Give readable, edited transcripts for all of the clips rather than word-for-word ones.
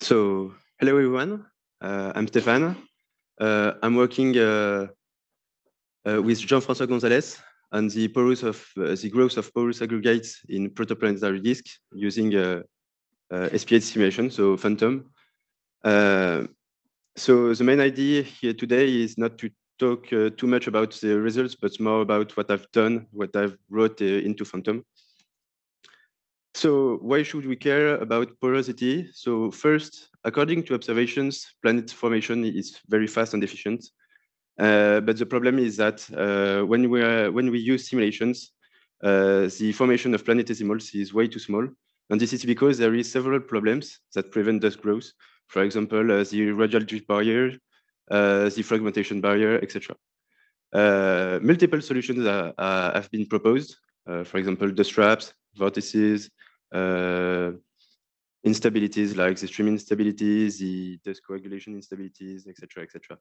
So, hello everyone. I'm Stephane. I'm working with Jean-François Gonzalez on the growth of porous aggregates in protoplanetary disk using SPH simulation, so Phantom. So the main idea here today is not to talk too much about the results, but more about what I've done, what I've wrote into Phantom. So why should we care about porosity? So first, according to observations, planet formation is very fast and efficient. But the problem is that when we use simulations, the formation of planetesimals is way too small. And this is because there is several problems that prevent dust growth. For example, the radial drift barrier, the fragmentation barrier, etc. Multiple solutions have been proposed. For example, dust traps, vortices, instabilities like the stream instabilities, the dust coagulation instabilities, etc., etc.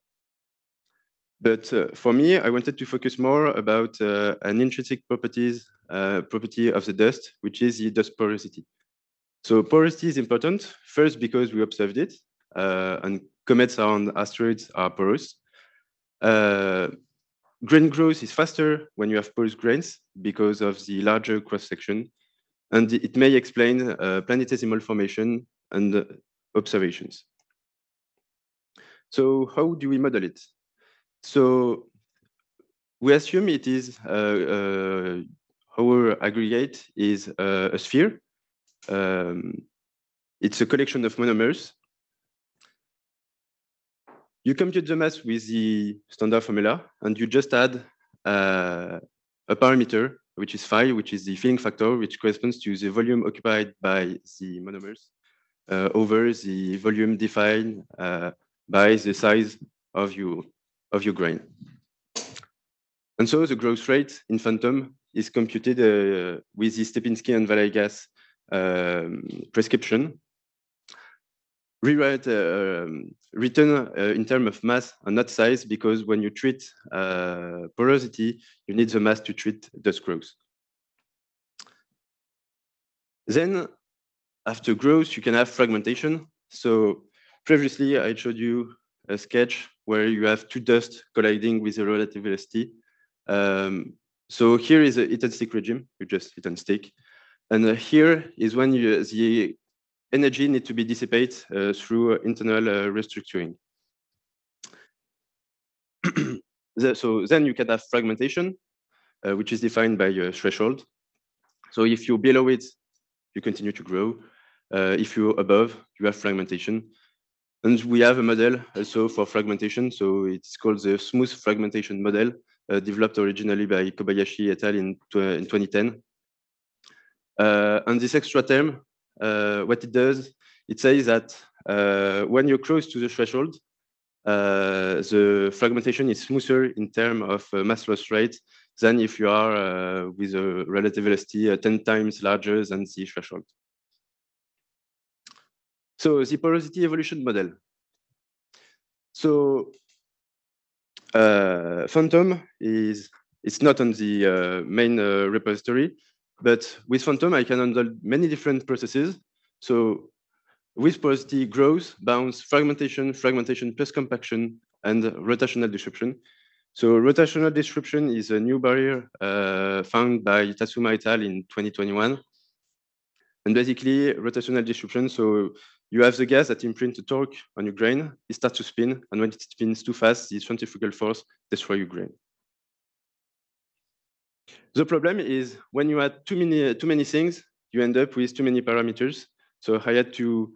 But for me, I wanted to focus more about an intrinsic property of the dust, which is the dust porosity. So porosity is important, first because we observed it, and comets and asteroids are porous. Grain growth is faster when you have porous grains because of the larger cross-section, and it may explain planetesimal formation and observations. So how do we model it? So we assume it is our aggregate is a sphere. It's a collection of monomers. You compute the mass with the standard formula, and you just add a parameter, which is phi, which is the filling factor, which corresponds to the volume occupied by the monomers over the volume defined by the size of your grain. And so the growth rate in Phantom is computed with the Stepinski and Villegas prescription, written in terms of mass and not size, because when you treat porosity, you need the mass to treat dust growth. Then, after growth, you can have fragmentation. So previously, I showed you a sketch where you have two dust colliding with a relative velocity. So here is a hit and stick regime, you just hit and stick. And here is when the energy needs to be dissipated through internal restructuring. So then you can have fragmentation, which is defined by a threshold. So if you're below it, you continue to grow. If you're above, you have fragmentation. And we have a model also for fragmentation. So it's called the smooth fragmentation model, developed originally by Kobayashi et al. In 2010. And this extra term, what it does, it says that when you're close to the threshold, the fragmentation is smoother in terms of mass loss rate than if you are with a relative velocity 10 times larger than the threshold. So the porosity evolution model. So Phantom it's not on the main repository, but with Phantom I can handle many different processes. So with porosity, growth, bounce, fragmentation plus compaction, and rotational disruption. So rotational disruption is a new barrier found by Tatsuma et al. In 2021. And basically, rotational disruption, so you have the gas that imprints a torque on your grain, it starts to spin, and when it spins too fast, the centrifugal force destroys your grain. The problem is when you add too many things, you end up with too many parameters. So I had to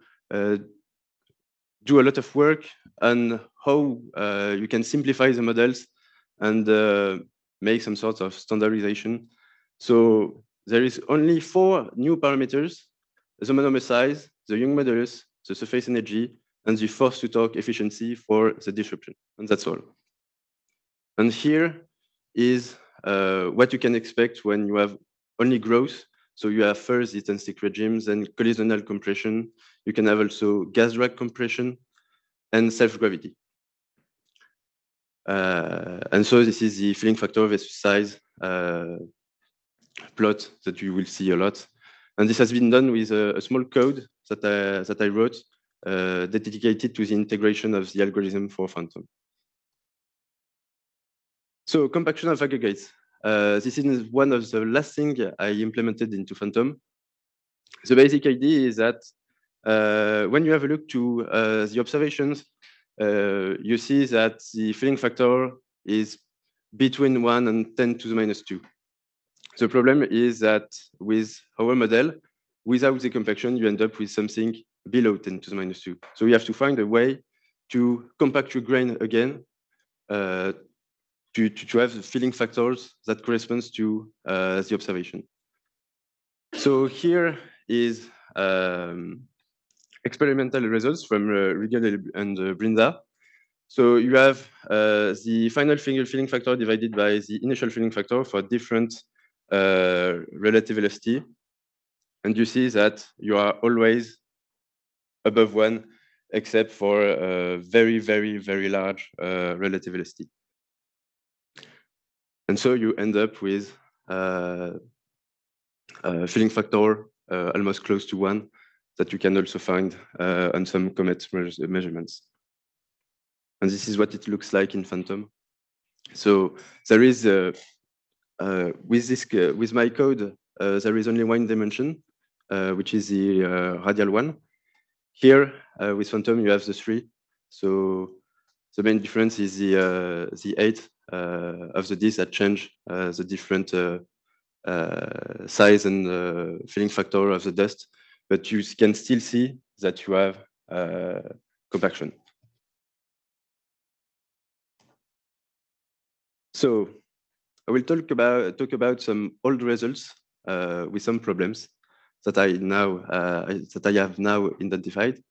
do a lot of work on how you can simplify the models and make some sort of standardization. So there is only 4 new parameters: the monomer size, the Young modulus, the surface energy, and the force to torque efficiency for the disruption. And that's all. And here is what you can expect when you have only growth. So you have first hit and stick regimes and collisional compression. You can have also gas drag compression and self-gravity. And so this is the filling factor versus size plot that you will see a lot. And this has been done with a small code that I wrote dedicated to the integration of the algorithm for phantom. So compaction of aggregates. This is one of the last things I implemented into phantom. The basic idea is that when you have a look to the observations, you see that the filling factor is between 1 and 10 to the minus 2. The problem is that with our model, without the compaction, you end up with something below 10 to the minus 2. So you have to find a way to compact your grain again to have the filling factors that corresponds to the observation. So here is experimental results from Radial and Brinda. So you have the final filling factor divided by the initial filling factor for different relative velocity. And you see that you are always above 1, except for a very, very, very large relative velocity. And so you end up with a filling factor almost close to 1 that you can also find on some comet measurements. And this is what it looks like in phantom. So there is, with my code, there is only one dimension, which is the radial one. Here, with phantom, you have the 3. So the main difference is the 8 of the disk that change the different size and filling factor of the dust, but you can still see that you have compaction. So I will talk about some old results with some problems that I have now identified.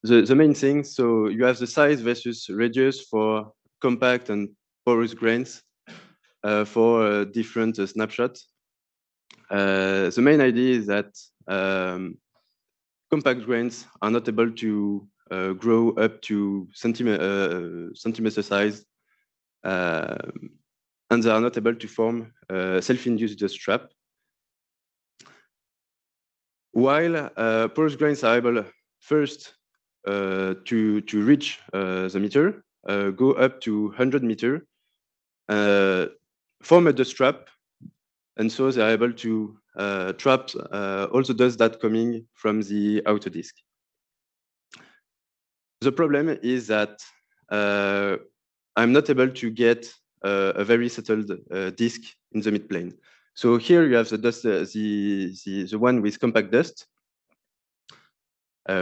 The main thing, so you have the size versus radius for compact and porous grains for different snapshots. The main idea is that compact grains are not able to grow up to centimeter size, and they are not able to form self-induced dust trap. While porous grains are able first to reach the meter, go up to 100 meter, form a dust trap, and so they are able to trap all the dust that coming from the outer disk. The problem is that I'm not able to get a very settled disk in the midplane. So here you have the dust, the one with compact dust,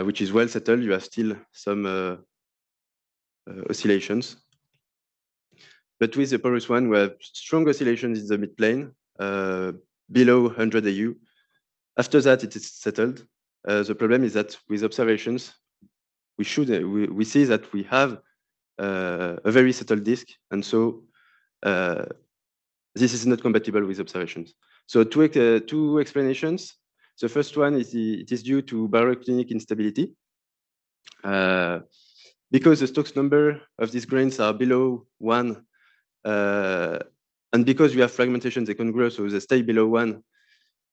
which is well settled. You have still some oscillations. But with the porous one, we have strong oscillations in the midplane, below 100 AU. After that, it is settled. The problem is that with observations, we see that we have a very settled disk, and so this is not compatible with observations. So two explanations. The first one is it is due to baroclinic instability. Because the Stokes number of these grains are below 1, and because you have fragmentation, they can grow, so they stay below 1,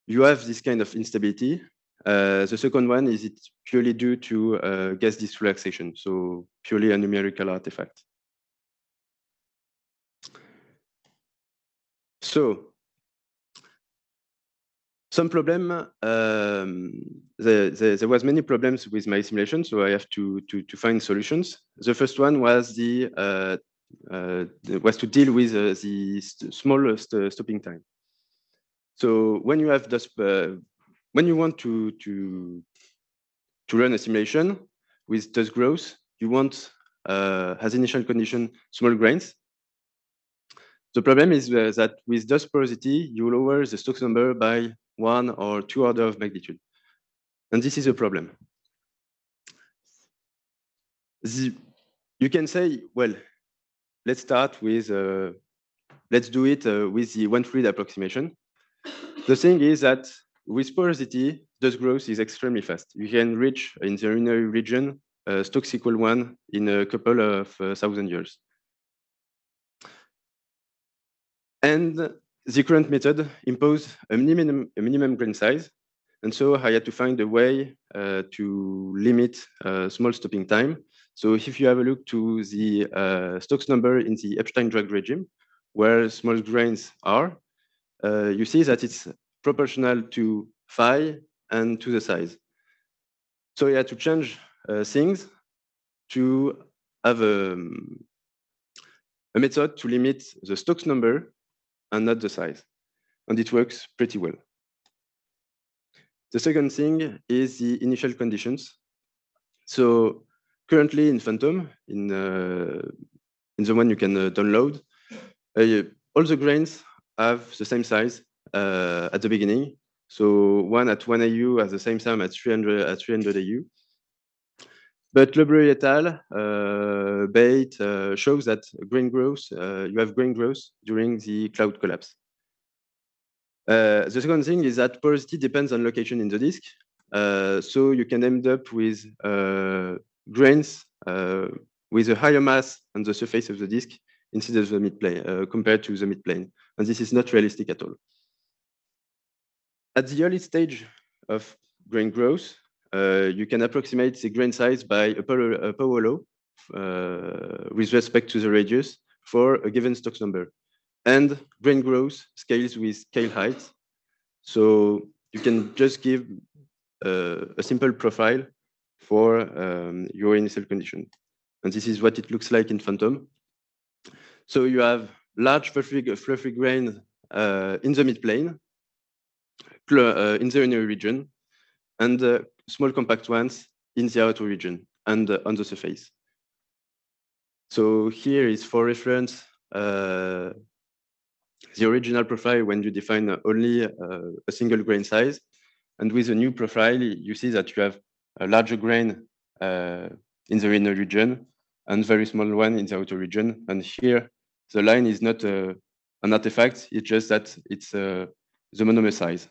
you have this kind of instability. The second one is it's purely due to gas disk relaxation, so purely a numerical artifact. So some problem, there was many problems with my simulation, so I have to find solutions. The first one was was to deal with the smallest stopping time. So when you have this, when you want to run a simulation with dust growth, you want as initial condition small grains. The problem is that with dust porosity, you lower the Stokes number by 1 or 2 orders of magnitude. And this is a problem. You can say, well, let's start with, let's do it with the one-fluid approximation. The thing is that with porosity, dust growth is extremely fast. You can reach in the urinary region Stokes equal 1 in a couple of 1,000 years. And the current method imposes a minimum grain size. And so I had to find a way to limit small stopping time. So if you have a look to the Stokes number in the Epstein drug regime, where small grains are, you see that it's proportional to phi and to the size. So you had to change things to have a method to limit the Stokes number and not the size. And it works pretty well. The second thing is the initial conditions. So currently in Phantom, in the one you can download, all the grains have the same size at the beginning. So one at 1 AU has the same size at 300 AU. But Lebreul et al. Bait shows that grain growth, you have grain growth during the cloud collapse. The second thing is that porosity depends on location in the disk. So you can end up with grains with a higher mass on the surface of the disk instead of the midplane, compared to the midplane. And this is not realistic at all. At the early stage of grain growth, you can approximate the grain size by a power law with respect to the radius for a given Stokes number. And grain growth scales with scale height. So you can just give a simple profile for your initial condition. And this is what it looks like in Phantom. So you have large fluffy grain in the midplane, in the inner region, and small compact ones in the outer region and on the surface. So here is for reference the original profile when you define only a single grain size. And with a new profile, you see that you have a larger grain in the inner region and very small one in the outer region. And here, the line is not an artifact, it's just that it's the monomer size.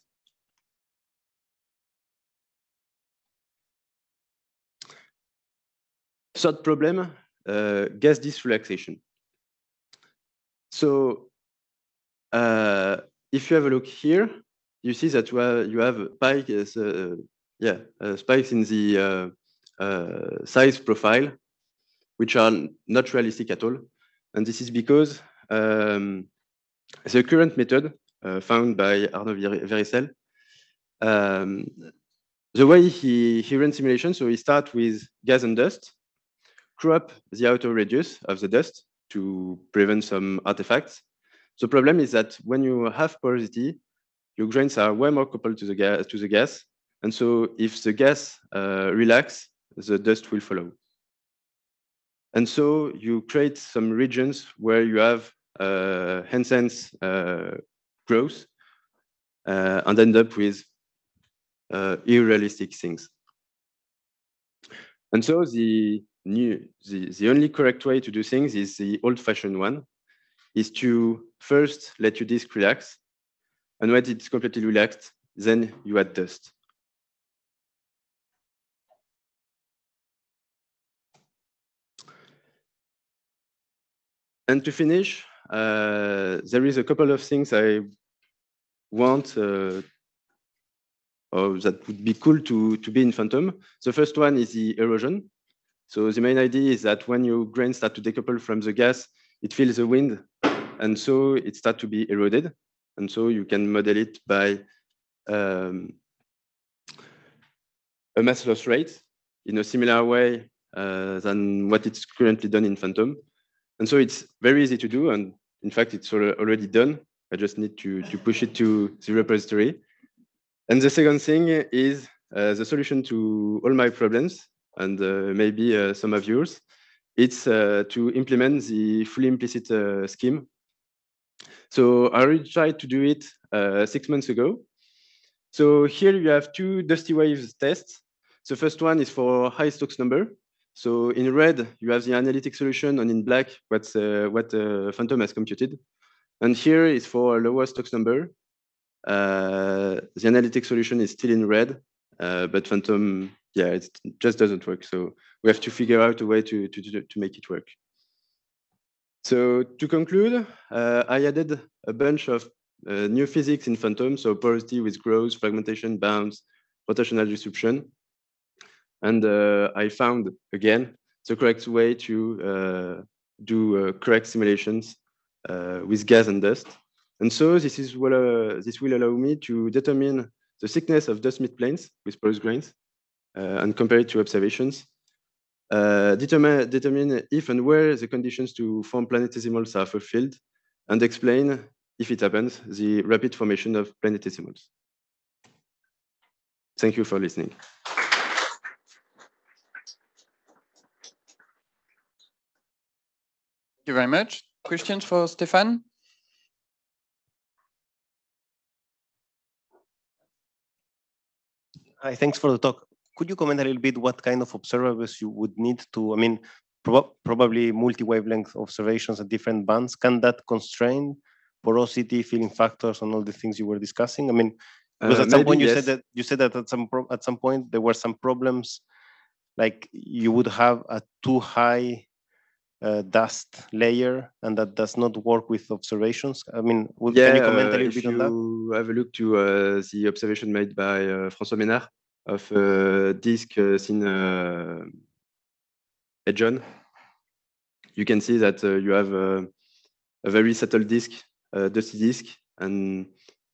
Third problem, gas disk relaxation. So if you have a look here, you see that you have spikes in the size profile, which are not realistic at all. And this is because the current method found by Arnaud Vericel, the way he runs simulation, so he starts with gas and dust, crop the outer radius of the dust to prevent some artifacts. The problem is that when you have porosity, your grains are way more coupled to the gas. And so if the gas relax, the dust will follow. And so you create some regions where you have Hansen's growth and end up with unrealistic things. And so the only correct way to do things is the old-fashioned one, is to first let your disk relax. And when it's completely relaxed, then you add dust. And to finish, there is a couple of things I want or that would be cool to be in Phantom. The first one is the erosion. So the main idea is that when your grains start to decouple from the gas, it feels the wind, and so it starts to be eroded. And so you can model it by a mass loss rate in a similar way than what it's currently done in Phantom. And so it's very easy to do. And in fact, it's already done. I just need to push it to the repository. And the second thing is the solution to all my problems, and maybe some of yours. It's to implement the fully implicit scheme. So I already tried to do it 6 months ago. So here you have two dusty waves tests. The first one is for high Stokes number. So in red, you have the analytic solution, and in black, what Phantom has computed. And here is for a lower Stokes number. The analytic solution is still in red, but Phantom, yeah, it just doesn't work. So we have to figure out a way to make it work. So to conclude, I added a bunch of new physics in Phantom, so porosity with growth, fragmentation, bounds, rotational distribution. And I found, again, the correct way to do correct simulations with gas and dust. And so this will allow me to determine the thickness of dust midplanes with porous grains and compare it to observations. Determine if and where the conditions to form planetesimals are fulfilled, and explain, if it happens, the rapid formation of planetesimals. Thank you for listening. Thank you very much. Questions for Stephane? Hi, thanks for the talk. Could you comment a little bit what kind of observables you would need to, I mean, probably multi-wavelength observations at different bands. Can that constrain porosity, filling factors, and all the things you were discussing? I mean, because at some point you said that at some point there were some problems, like you would have a too high dust layer, and that does not work with observations. I mean, can you comment a little bit on that? If you have a look to the observation made by François Ménard of disk thin edge-on, you can see that you have a very subtle disk, dusty disk, and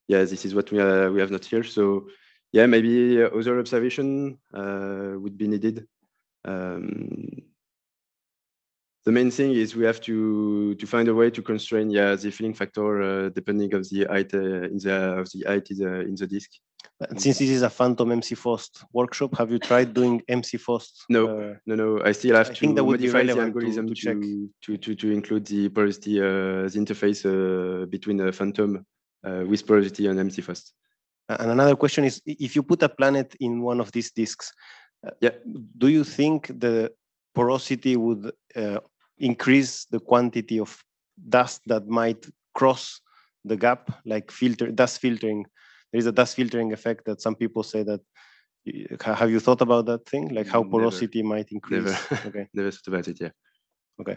yeah, this is what we have not here. So yeah, maybe other observation would be needed. The main thing is we have to find a way to constrain, the filling factor depending of the height in the disk. Since this is a phantom MC Fost workshop, have you tried doing MC Fost? No, no. I still have to modify the algorithm to include the porosity, the interface between a phantom with porosity and MC Fost. And another question is, if you put a planet in one of these disks, do you think the porosity would increase the quantity of dust that might cross the gap, like dust filtering? There is a dust filtering effect that some people say that. Have you thought about that thing, like how porosity might increase? Never. Okay. Never thought about it. Yeah. Okay.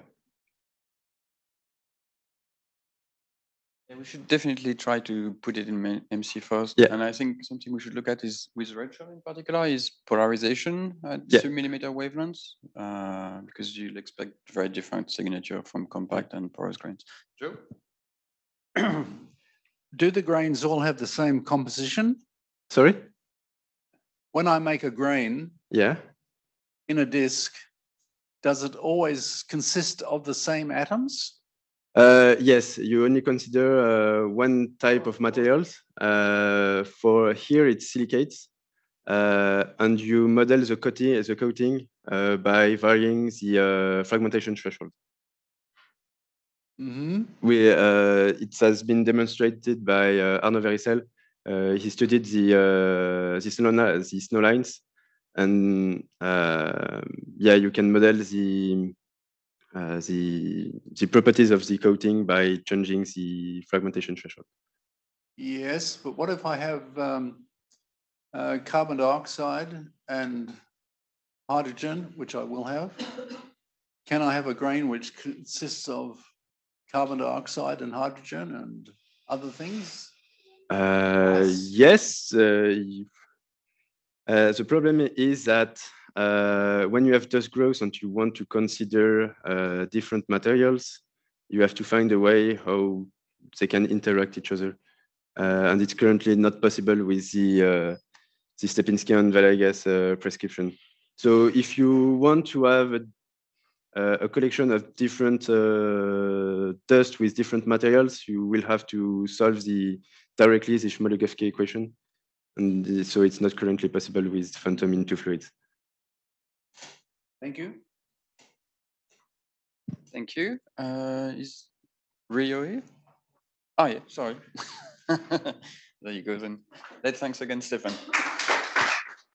Yeah, we should definitely try to put it in MC Fost. Yeah. And I think something we should look at is with radial in particular is polarization at 2 millimeter wavelengths, because you'll expect very different signature from compact and porous grains. Joe? Do the grains all have the same composition? Sorry? When I make a grain in a disk, does it always consist of the same atoms? Yes, you only consider one type of materials. For here, it's silicates, and you model the coating by varying the fragmentation threshold. It has been demonstrated by Arnaud Verissel. He studied the snow lines, and you can model the properties of the coating by changing the fragmentation threshold. Yes, but what if I have carbon dioxide and hydrogen, which I will have? Can I have a grain which consists of carbon dioxide and hydrogen and other things? Yes. The problem is that when you have dust growth and you want to consider different materials, you have to find a way how they can interact each other. And it's currently not possible with the Stepinski and Villegas prescription. So if you want to have a collection of different dust with different materials, you will have to solve directly the Shmologevsky equation. And so it's not currently possible with phantom in two fluids. Thank you. Thank you. Is Rio here? Oh, yeah, sorry. There you go then. Thanks again, Stephane.